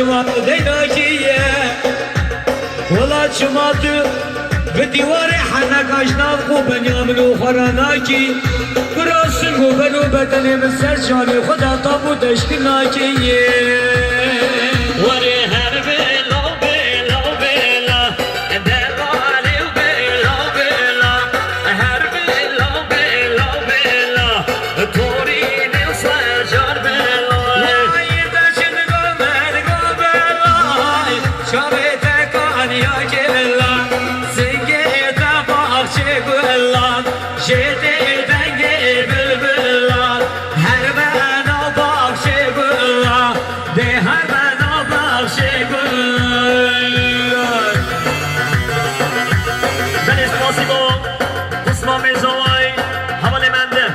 شما دیناکیه ولا شما تو به دیوار حنک اشناف کو بنیامنو خوراناکی براسن و بنو بدنی مسر شانی خدا تابو دشکناکیه وری هر بلا بلا بلا دلالی بلا بلا هر بلا بلا بلا توری نسجار بلا وای دشن گمر گبلای شابه تکانیا کلا سنگه تباخچه گلان جده دنگه بلبلان هر بنا باخچه گلان ده هر بنا باخچه گلان بلیس ناسیبا قسمه میزوای حوالی منده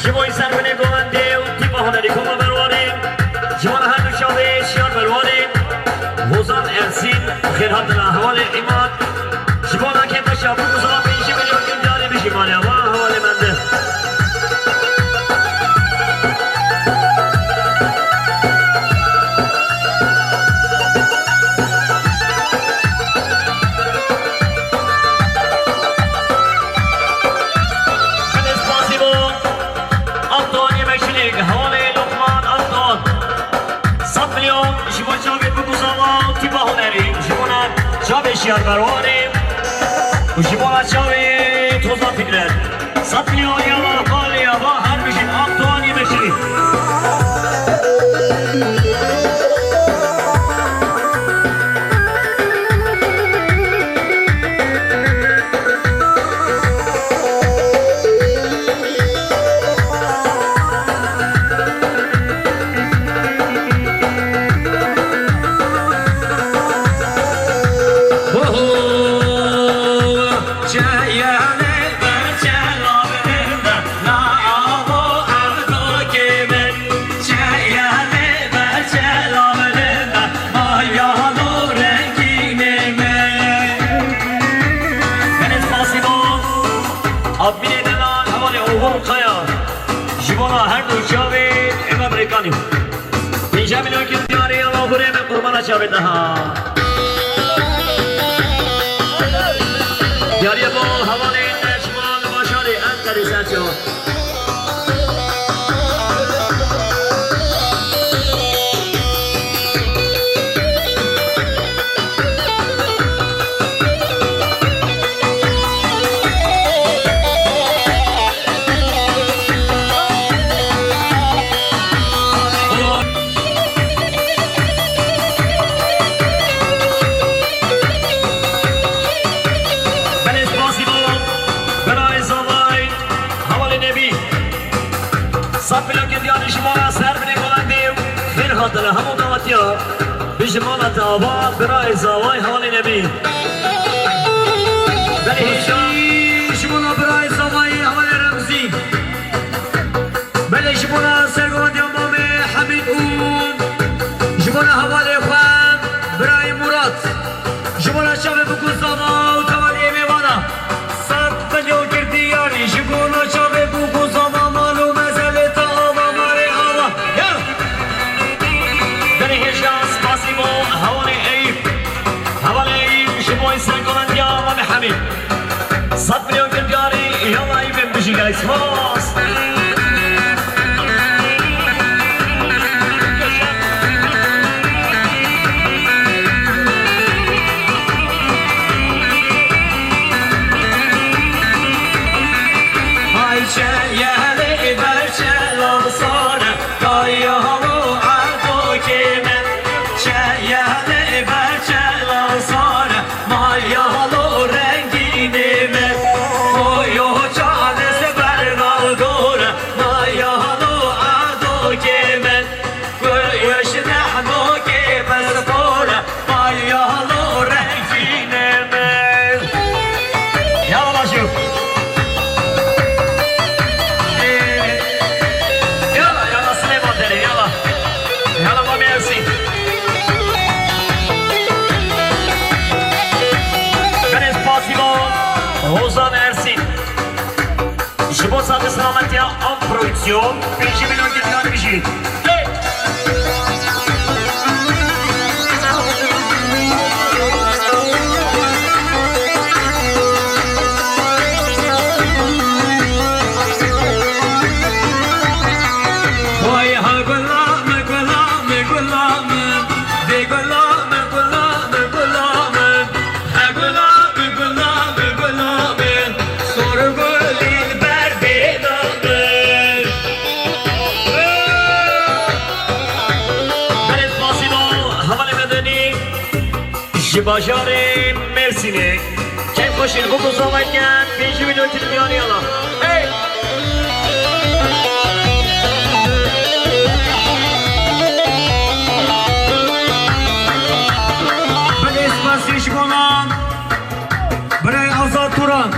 جوای سرمنه گوانده و تیپا هنری کما برواریم جوان هر دوشاوه شیار برواریم وزان ارسین خیر حد الله حوالی ایمان جوانا که تشابه بزرگ پیشی میلیون گنداری بشی مالی و حوالی منده شیار بروانیم و شبالا چاوی توزا فکرد 100 میلیون یالا بالی با هر بشین آبتوانی بشین اینجا میلیون که دیاری الله بره من قربان چا بده ها دیاری با حوالی نشمال باشاری انتری سرچو همون دواتیا بجمالت آباد برای زوای حوالی نبی دلی هیچا شمونا برای زوای حوالی رمزی بله شمونا سرگوان امام حمید اون شمونا حوالی خوان برای مراد شمونا شبه بکن زوا و توانی میوانا 100 میلیون کردیانی شمونا شبه بکن زوا مالو مزل تا آبا ماری آبا دلی هیچا سپاسیبو حوالی ایف حوالی ایف شبوی سرگوان امام حمید 100 میلیون کردیاری یالا ایفم بشی گای سپاس سلامتی آن پرویکسیون 5 میلیون گرفتن میشید جباجاري مرسيني كيف خوش البوكو صومت كان 5 مليون تلميون يلا هي بالاسم سيشبونان برای آزاد توران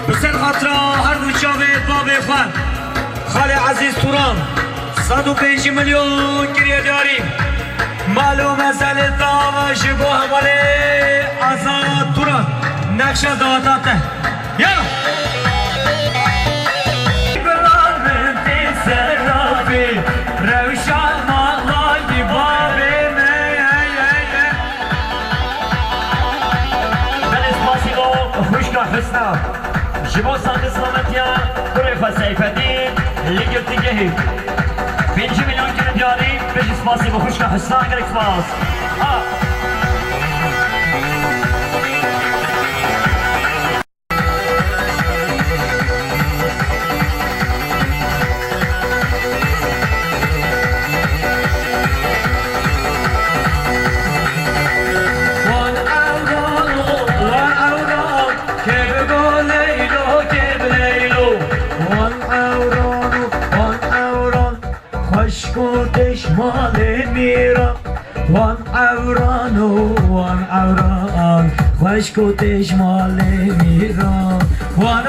بسر خاطرا هر دو شاوید بابی خوان خاله عزیز توران 105 میلیون گریه داریم معلوم مسئله داوش با حواله آزاد توران نقش داداته یا برامن تیسر رابی روشان مالای بابی خوشگاه حسنا جبو ساند سلامتیا برای سیف الدین لیگ تیگهی 5 میلیون کیلو دیاری بهش اسپاسی با خوشگاه حسنا اگر اسپاس مال میرا وان عوران خوش کتش مال میرا وان